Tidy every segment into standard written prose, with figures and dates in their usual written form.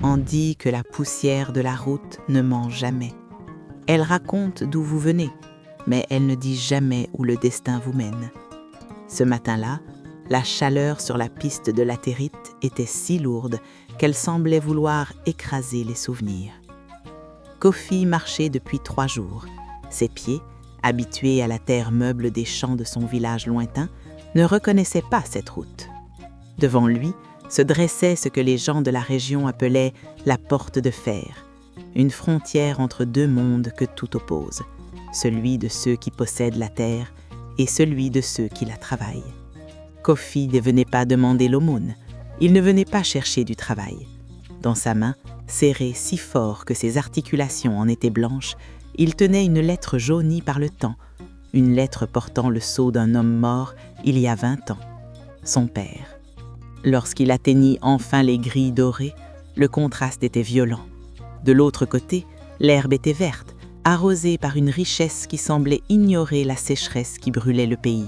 en dit que la poussière de la route ne ment jamais. Elle raconte d'où vous venez, mais elle ne dit jamais où le destin vous mène. Ce matin-là, la chaleur sur la piste de latérite était si lourde qu'elle semblait vouloir écraser les souvenirs. Kofi marchait depuis 3 jours. Ses pieds, habitués à la terre meuble des champs de son village lointain, ne reconnaissaient pas cette route. Devant lui se dressait ce que les gens de la région appelaient la porte de fer, une frontière entre 2 mondes que tout oppose, celui de ceux qui possèdent la terre et celui de ceux qui la travaillent. Kofi ne venait pas demander l'aumône, il ne venait pas chercher du travail. Dans sa main, serrée si fort que ses articulations en étaient blanches, il tenait une lettre jaunie par le temps, une lettre portant le sceau d'un homme mort il y a 20 ans, son père. Lorsqu'il atteignit enfin les grilles dorées, le contraste était violent. De l'autre côté, l'herbe était verte, arrosée par une richesse qui semblait ignorer la sécheresse qui brûlait le pays.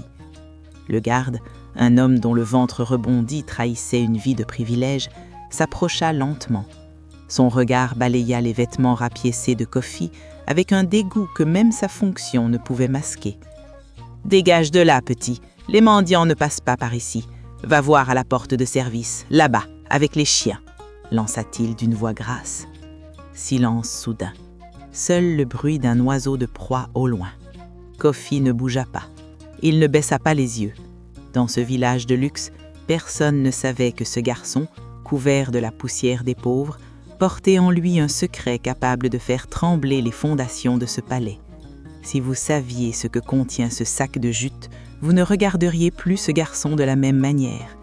Le garde, un homme dont le ventre rebondi trahissait une vie de privilège, s'approcha lentement. Son regard balaya les vêtements rapiécés de Kofi avec un dégoût que même sa fonction ne pouvait masquer. « Dégage de là, petit, les mendiants ne passent pas par ici. Va voir à la porte de service, là-bas, avec les chiens, » lança-t-il d'une voix grasse. Silence soudain. Seul le bruit d'un oiseau de proie au loin. Kofi ne bougea pas. Il ne baissa pas les yeux. Dans ce village de luxe, personne ne savait que ce garçon, couvert de la poussière des pauvres, portait en lui un secret capable de faire trembler les fondations de ce palais. Si vous saviez ce que contient ce sac de jute, vous ne regarderiez plus ce garçon de la même manière.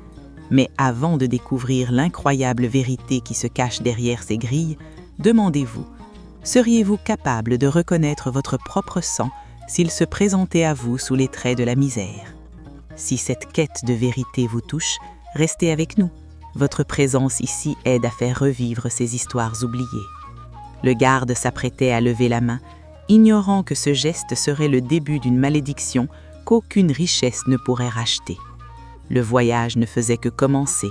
Mais avant de découvrir l'incroyable vérité qui se cache derrière ces grilles, demandez-vous, seriez-vous capable de reconnaître votre propre sang s'il se présentait à vous sous les traits de la misère? Si cette quête de vérité vous touche, restez avec nous. Votre présence ici aide à faire revivre ces histoires oubliées. Le garde s'apprêtait à lever la main, ignorant que ce geste serait le début d'une malédiction qu'aucune richesse ne pourrait racheter. Le voyage ne faisait que commencer,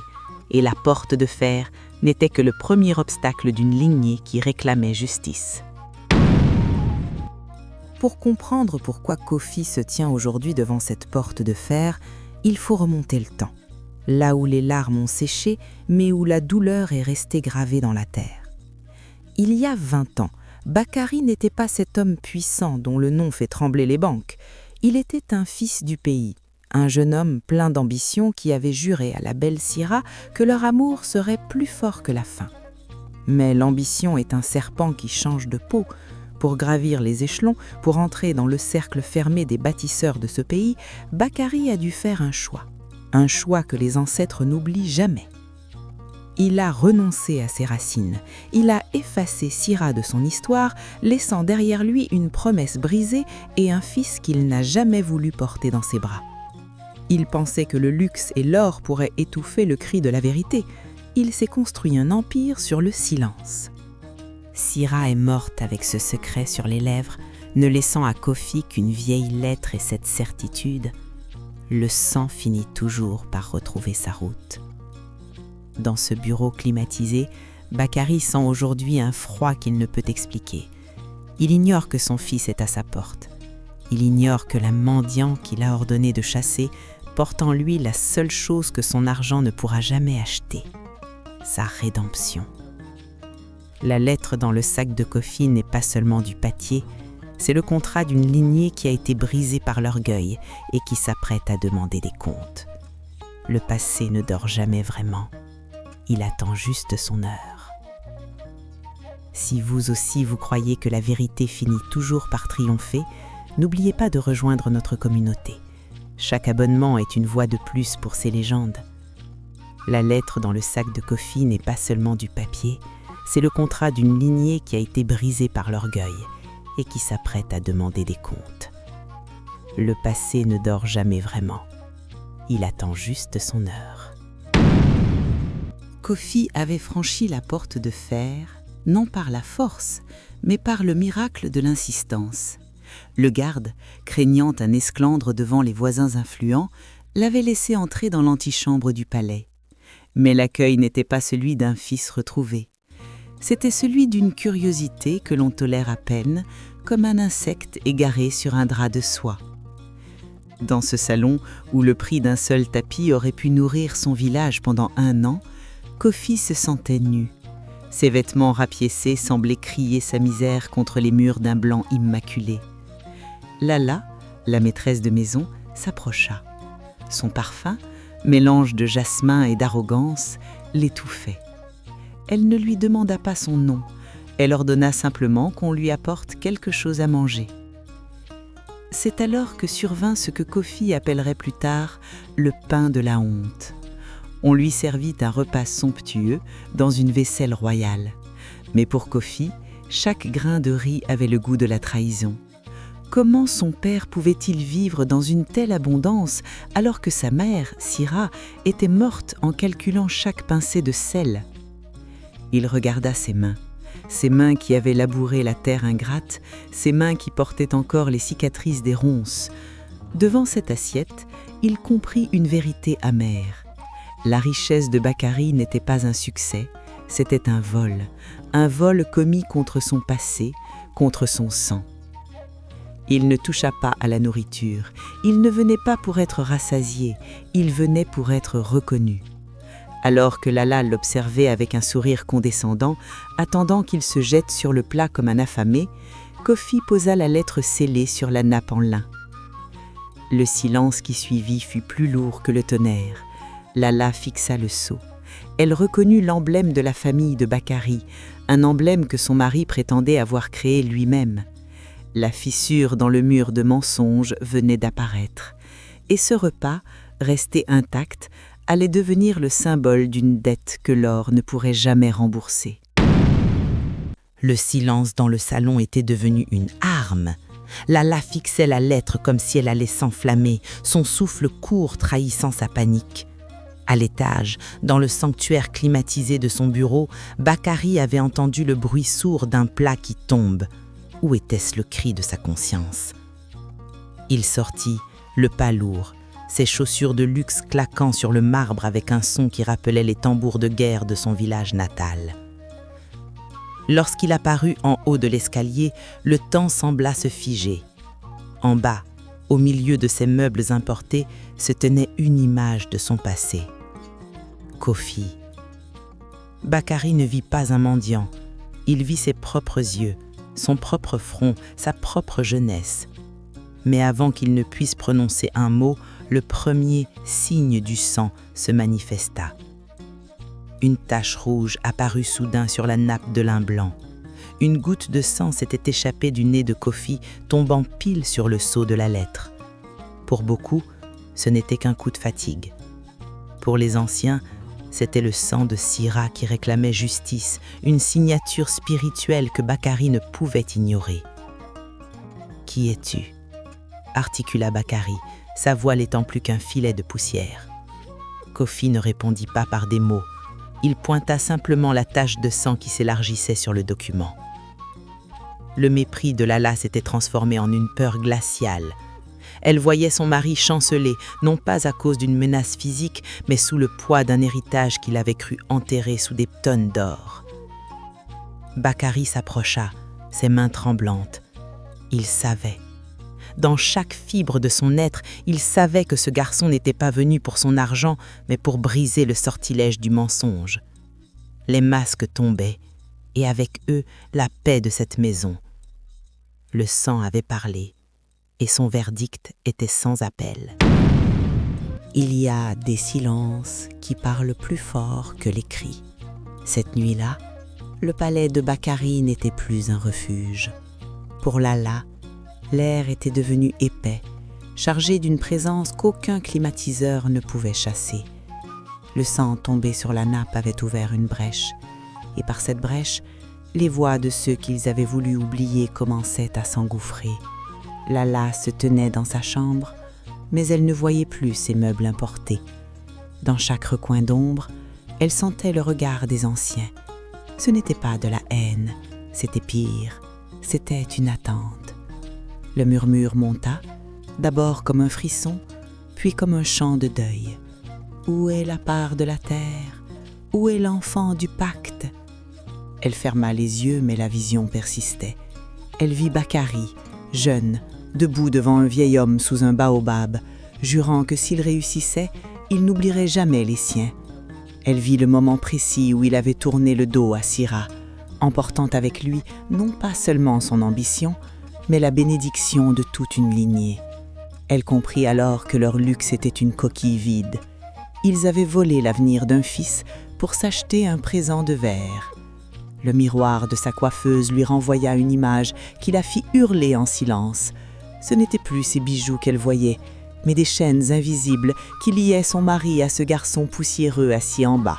et la porte de fer n'était que le premier obstacle d'une lignée qui réclamait justice. Pour comprendre pourquoi Kofi se tient aujourd'hui devant cette porte de fer, il faut remonter le temps, là où les larmes ont séché, mais où la douleur est restée gravée dans la terre. Il y a 20 ans, Bakary n'était pas cet homme puissant dont le nom fait trembler les banques. Il était un fils du pays, un jeune homme plein d'ambition qui avait juré à la belle Syrah que leur amour serait plus fort que la faim. Mais l'ambition est un serpent qui change de peau. Pour gravir les échelons, pour entrer dans le cercle fermé des bâtisseurs de ce pays, Bakary a dû faire un choix que les ancêtres n'oublient jamais. Il a renoncé à ses racines, il a effacé Syrah de son histoire, laissant derrière lui une promesse brisée et un fils qu'il n'a jamais voulu porter dans ses bras. Il pensait que le luxe et l'or pourraient étouffer le cri de la vérité. Il s'est construit un empire sur le silence. Syrah est morte avec ce secret sur les lèvres, ne laissant à Kofi qu'une vieille lettre et cette certitude. Le sang finit toujours par retrouver sa route. Dans ce bureau climatisé, Bakary sent aujourd'hui un froid qu'il ne peut expliquer. Il ignore que son fils est à sa porte. Il ignore que le mendiant qu'il a ordonné de chasser porte en lui la seule chose que son argent ne pourra jamais acheter, sa rédemption. La lettre dans le sac de Kofi n'est pas seulement du papier, c'est le contrat d'une lignée qui a été brisée par l'orgueil et qui s'apprête à demander des comptes. Le passé ne dort jamais vraiment. Il attend juste son heure. Si vous aussi vous croyez que la vérité finit toujours par triompher, n'oubliez pas de rejoindre notre communauté. Chaque abonnement est une voix de plus pour ces légendes. La lettre dans le sac de Kofi n'est pas seulement du papier, c'est le contrat d'une lignée qui a été brisée par l'orgueil et qui s'apprête à demander des comptes. Le passé ne dort jamais vraiment. Il attend juste son heure. Kofi avait franchi la porte de fer, non par la force, mais par le miracle de l'insistance. Le garde, craignant un esclandre devant les voisins influents, l'avait laissé entrer dans l'antichambre du palais. Mais l'accueil n'était pas celui d'un fils retrouvé. C'était celui d'une curiosité que l'on tolère à peine, comme un insecte égaré sur un drap de soie. Dans ce salon, où le prix d'un seul tapis aurait pu nourrir son village pendant 1 an, Kofi se sentait nu. Ses vêtements rapiécés semblaient crier sa misère contre les murs d'un blanc immaculé. Lala, la maîtresse de maison, s'approcha. Son parfum, mélange de jasmin et d'arrogance, l'étouffait. Elle ne lui demanda pas son nom, elle ordonna simplement qu'on lui apporte quelque chose à manger. C'est alors que survint ce que Kofi appellerait plus tard le pain de la honte. On lui servit un repas somptueux dans une vaisselle royale. Mais pour Kofi, chaque grain de riz avait le goût de la trahison. Comment son père pouvait-il vivre dans une telle abondance alors que sa mère, Sira, était morte en calculant chaque pincée de sel? Il regarda ses mains qui avaient labouré la terre ingrate, ses mains qui portaient encore les cicatrices des ronces. Devant cette assiette, il comprit une vérité amère. La richesse de Bakari n'était pas un succès, c'était un vol commis contre son passé, contre son sang. Il ne toucha pas à la nourriture, il ne venait pas pour être rassasié, il venait pour être reconnu. Alors que Lala l'observait avec un sourire condescendant, attendant qu'il se jette sur le plat comme un affamé, Kofi posa la lettre scellée sur la nappe en lin. Le silence qui suivit fut plus lourd que le tonnerre. Lala fixa le sceau. Elle reconnut l'emblème de la famille de Bakari, un emblème que son mari prétendait avoir créé lui-même. La fissure dans le mur de mensonges venait d'apparaître. Et ce repas, resté intact, allait devenir le symbole d'une dette que l'or ne pourrait jamais rembourser. Le silence dans le salon était devenu une arme. Lala fixait la lettre comme si elle allait s'enflammer, son souffle court trahissant sa panique. À l'étage, dans le sanctuaire climatisé de son bureau, Bakari avait entendu le bruit sourd d'un plat qui tombe. Où était-ce le cri de sa conscience? Il sortit, le pas lourd, ses chaussures de luxe claquant sur le marbre avec un son qui rappelait les tambours de guerre de son village natal. Lorsqu'il apparut en haut de l'escalier, le temps sembla se figer. En bas, au milieu de ces meubles importés, se tenait une image de son passé. Kofi. Bakari ne vit pas un mendiant. Il vit ses propres yeux, son propre front, sa propre jeunesse. Mais avant qu'il ne puisse prononcer un mot, le premier signe du sang se manifesta. Une tache rouge apparut soudain sur la nappe de lin blanc. Une goutte de sang s'était échappée du nez de Kofi, tombant pile sur le sceau de la lettre. Pour beaucoup, ce n'était qu'un coup de fatigue. Pour les anciens, c'était le sang de Sira qui réclamait justice, une signature spirituelle que Bakari ne pouvait ignorer. « Qui es-tu » articula Bakari, sa voix n'étant plus qu'un filet de poussière. Kofi ne répondit pas par des mots. Il pointa simplement la tache de sang qui s'élargissait sur le document. Le mépris de Lala s'était transformé en une peur glaciale. Elle voyait son mari chanceler, non pas à cause d'une menace physique, mais sous le poids d'un héritage qu'il avait cru enterré sous des tonnes d'or. Bakari s'approcha, ses mains tremblantes. Il savait. Dans chaque fibre de son être, il savait que ce garçon n'était pas venu pour son argent, mais pour briser le sortilège du mensonge. Les masques tombaient, et avec eux, la paix de cette maison. Le sang avait parlé, et son verdict était sans appel. Il y a des silences qui parlent plus fort que les cris. Cette nuit-là, le palais de Bakari n'était plus un refuge. Pour Lala, l'air était devenu épais, chargé d'une présence qu'aucun climatiseur ne pouvait chasser. Le sang tombé sur la nappe avait ouvert une brèche, et par cette brèche, les voix de ceux qu'ils avaient voulu oublier commençaient à s'engouffrer. Lala se tenait dans sa chambre, mais elle ne voyait plus ses meubles importés. Dans chaque recoin d'ombre, elle sentait le regard des anciens. Ce n'était pas de la haine, c'était pire, c'était une attente. Le murmure monta, d'abord comme un frisson, puis comme un chant de deuil. Où est la part de la terre? Où est l'enfant du pacte? Elle ferma les yeux, mais la vision persistait. Elle vit Bakary, jeune, debout devant un vieil homme sous un baobab, jurant que s'il réussissait, il n'oublierait jamais les siens. Elle vit le moment précis où il avait tourné le dos à Syrah, emportant avec lui non pas seulement son ambition, mais la bénédiction de toute une lignée. Elle comprit alors que leur luxe était une coquille vide. Ils avaient volé l'avenir d'un fils pour s'acheter un présent de verre. Le miroir de sa coiffeuse lui renvoya une image qui la fit hurler en silence. Ce n'étaient plus ses bijoux qu'elle voyait, mais des chaînes invisibles qui liaient son mari à ce garçon poussiéreux assis en bas.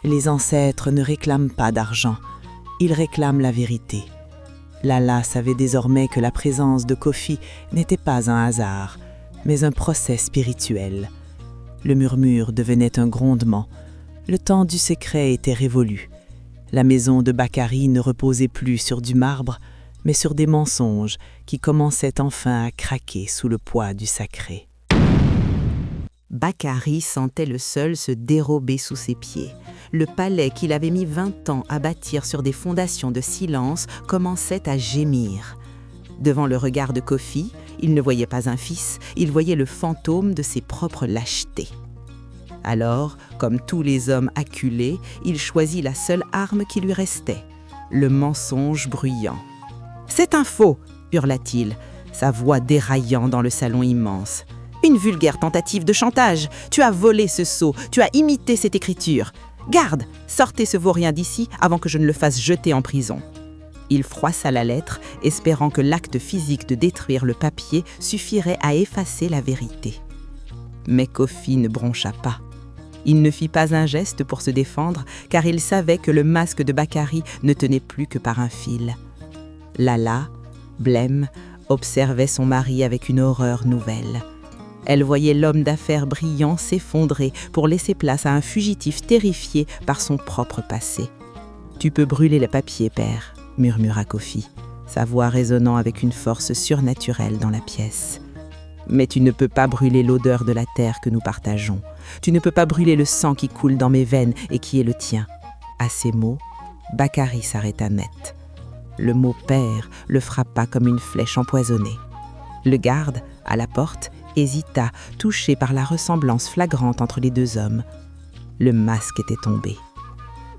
Les ancêtres ne réclament pas d'argent, ils réclament la vérité. Lala savait désormais que la présence de Kofi n'était pas un hasard, mais un procès spirituel. Le murmure devenait un grondement. Le temps du secret était révolu. La maison de Bakary ne reposait plus sur du marbre, mais sur des mensonges qui commençaient enfin à craquer sous le poids du sacré. Bakary sentait le sol se dérober sous ses pieds. Le palais qu'il avait mis 20 ans à bâtir sur des fondations de silence commençait à gémir. Devant le regard de Kofi, il ne voyait pas un fils, il voyait le fantôme de ses propres lâchetés. Alors, comme tous les hommes acculés, il choisit la seule arme qui lui restait, le mensonge bruyant. « C'est un faux !» hurla-t-il, sa voix déraillant dans le salon immense. « Une vulgaire tentative de chantage. Tu as volé ce sceau, tu as imité cette écriture. Garde, sortez ce vaurien d'ici avant que je ne le fasse jeter en prison. » Il froissa la lettre, espérant que l'acte physique de détruire le papier suffirait à effacer la vérité. Mais Kofi ne broncha pas. Il ne fit pas un geste pour se défendre, car il savait que le masque de Bakary ne tenait plus que par un fil. Lala, blême, observait son mari avec une horreur nouvelle. Elle voyait l'homme d'affaires brillant s'effondrer pour laisser place à un fugitif terrifié par son propre passé. « Tu peux brûler le papier, père », murmura Kofi, sa voix résonnant avec une force surnaturelle dans la pièce. « Mais tu ne peux pas brûler l'odeur de la terre que nous partageons. Tu ne peux pas brûler le sang qui coule dans mes veines et qui est le tien. » À ces mots, Bakary s'arrêta net. Le mot « père » le frappa comme une flèche empoisonnée. Le garde, à la porte, hésita, touché par la ressemblance flagrante entre les deux hommes. Le masque était tombé.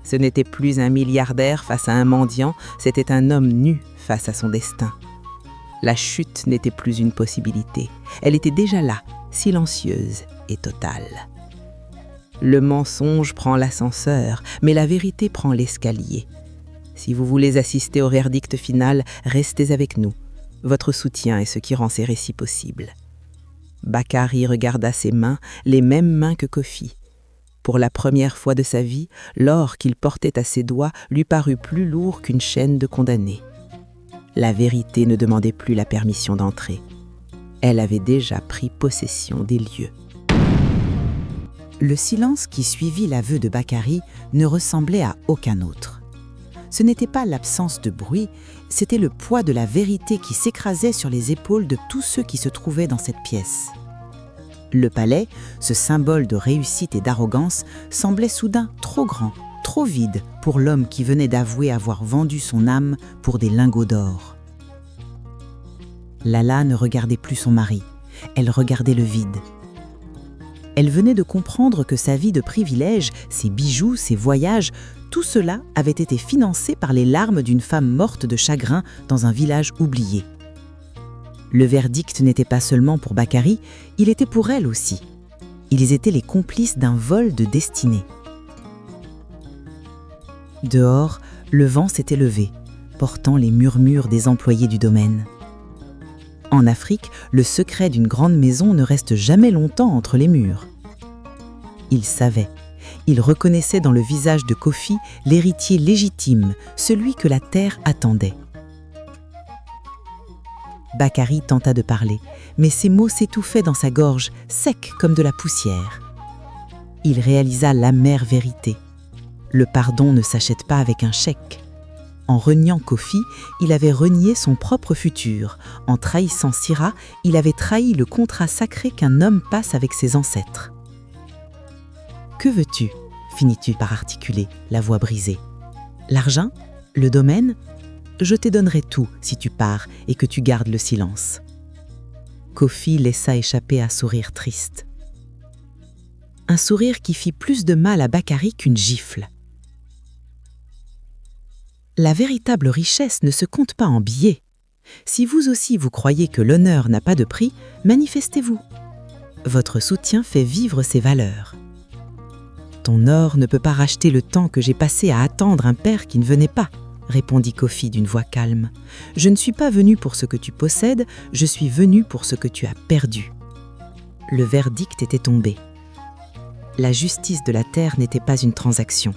Ce n'était plus un milliardaire face à un mendiant, c'était un homme nu face à son destin. La chute n'était plus une possibilité. Elle était déjà là, silencieuse et totale. Le mensonge prend l'ascenseur, mais la vérité prend l'escalier. Si vous voulez assister au verdict final, restez avec nous. Votre soutien est ce qui rend ces récits possibles. Bakary regarda ses mains, les mêmes mains que Kofi. Pour la première fois de sa vie, l'or qu'il portait à ses doigts lui parut plus lourd qu'une chaîne de condamné. La vérité ne demandait plus la permission d'entrer. Elle avait déjà pris possession des lieux. Le silence qui suivit l'aveu de Bakary ne ressemblait à aucun autre. Ce n'était pas l'absence de bruit, c'était le poids de la vérité qui s'écrasait sur les épaules de tous ceux qui se trouvaient dans cette pièce. Le palais, ce symbole de réussite et d'arrogance, semblait soudain trop grand, trop vide pour l'homme qui venait d'avouer avoir vendu son âme pour des lingots d'or. Lala ne regardait plus son mari, elle regardait le vide. Elle venait de comprendre que sa vie de privilège, ses bijoux, ses voyages, tout cela avait été financé par les larmes d'une femme morte de chagrin dans un village oublié. Le verdict n'était pas seulement pour Bakary, il était pour elle aussi. Ils étaient les complices d'un vol de destinée. Dehors, le vent s'était levé, portant les murmures des employés du domaine. En Afrique, le secret d'une grande maison ne reste jamais longtemps entre les murs. Il savait, il reconnaissait dans le visage de Kofi l'héritier légitime, celui que la terre attendait. Bakary tenta de parler, mais ses mots s'étouffaient dans sa gorge, secs comme de la poussière. Il réalisa l'amère vérité. Le pardon ne s'achète pas avec un chèque. En reniant Kofi, il avait renié son propre futur. En trahissant Syrah, il avait trahi le contrat sacré qu'un homme passe avec ses ancêtres. « Que veux-tu » finit-tu par articuler, la voix brisée. L'argent? Le domaine? Je te donnerai tout si tu pars et que tu gardes le silence. Kofi laissa échapper un sourire triste. Un sourire qui fit plus de mal à Bakary qu'une gifle. La véritable richesse ne se compte pas en billets. Si vous aussi vous croyez que l'honneur n'a pas de prix, manifestez-vous. Votre soutien fait vivre ses valeurs. Ton or ne peut pas racheter le temps que j'ai passé à attendre un père qui ne venait pas, répondit Kofi d'une voix calme. Je ne suis pas venu pour ce que tu possèdes, je suis venu pour ce que tu as perdu. Le verdict était tombé. La justice de la terre n'était pas une transaction.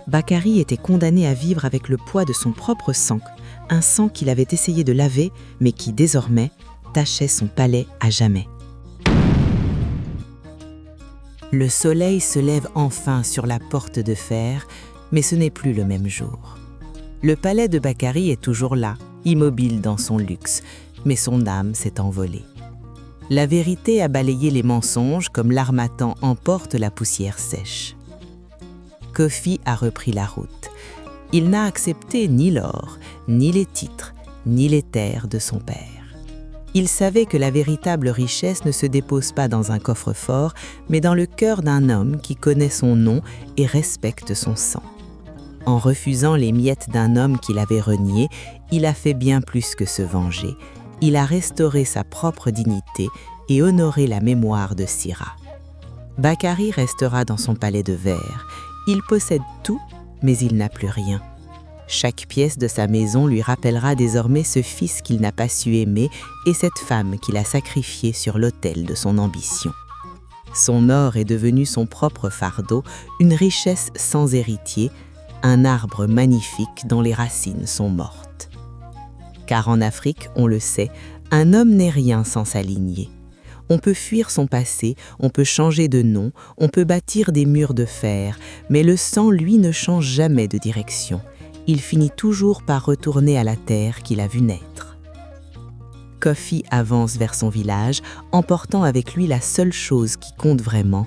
Bakary était condamné à vivre avec le poids de son propre sang, un sang qu'il avait essayé de laver, mais qui, désormais, tachait son palais à jamais. Le soleil se lève enfin sur la porte de fer, mais ce n'est plus le même jour. Le palais de Bakary est toujours là, immobile dans son luxe, mais son âme s'est envolée. La vérité a balayé les mensonges comme l'armatan emporte la poussière sèche. Kofi a repris la route. Il n'a accepté ni l'or, ni les titres, ni les terres de son père. Il savait que la véritable richesse ne se dépose pas dans un coffre-fort, mais dans le cœur d'un homme qui connaît son nom et respecte son sang. En refusant les miettes d'un homme qu'il avait renié, il a fait bien plus que se venger. Il a restauré sa propre dignité et honoré la mémoire de Sira. Bakary restera dans son palais de verre. Il possède tout, mais il n'a plus rien. Chaque pièce de sa maison lui rappellera désormais ce fils qu'il n'a pas su aimer et cette femme qu'il a sacrifiée sur l'autel de son ambition. Son or est devenu son propre fardeau, une richesse sans héritier, un arbre magnifique dont les racines sont mortes. Car en Afrique, on le sait, un homme n'est rien sans sa lignée. On peut fuir son passé, on peut changer de nom, on peut bâtir des murs de fer, mais le sang, lui, ne change jamais de direction. Il finit toujours par retourner à la terre qu'il a vue naître. Kofi avance vers son village, emportant avec lui la seule chose qui compte vraiment,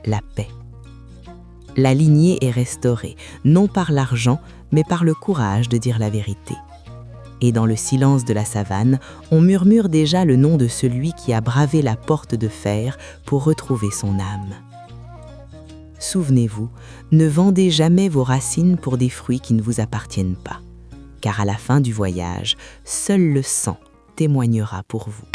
la paix. La lignée est restaurée, non par l'argent, mais par le courage de dire la vérité. Et dans le silence de la savane, on murmure déjà le nom de celui qui a bravé la porte de fer pour retrouver son âme. Souvenez-vous, ne vendez jamais vos racines pour des fruits qui ne vous appartiennent pas, car à la fin du voyage, seul le sang témoignera pour vous.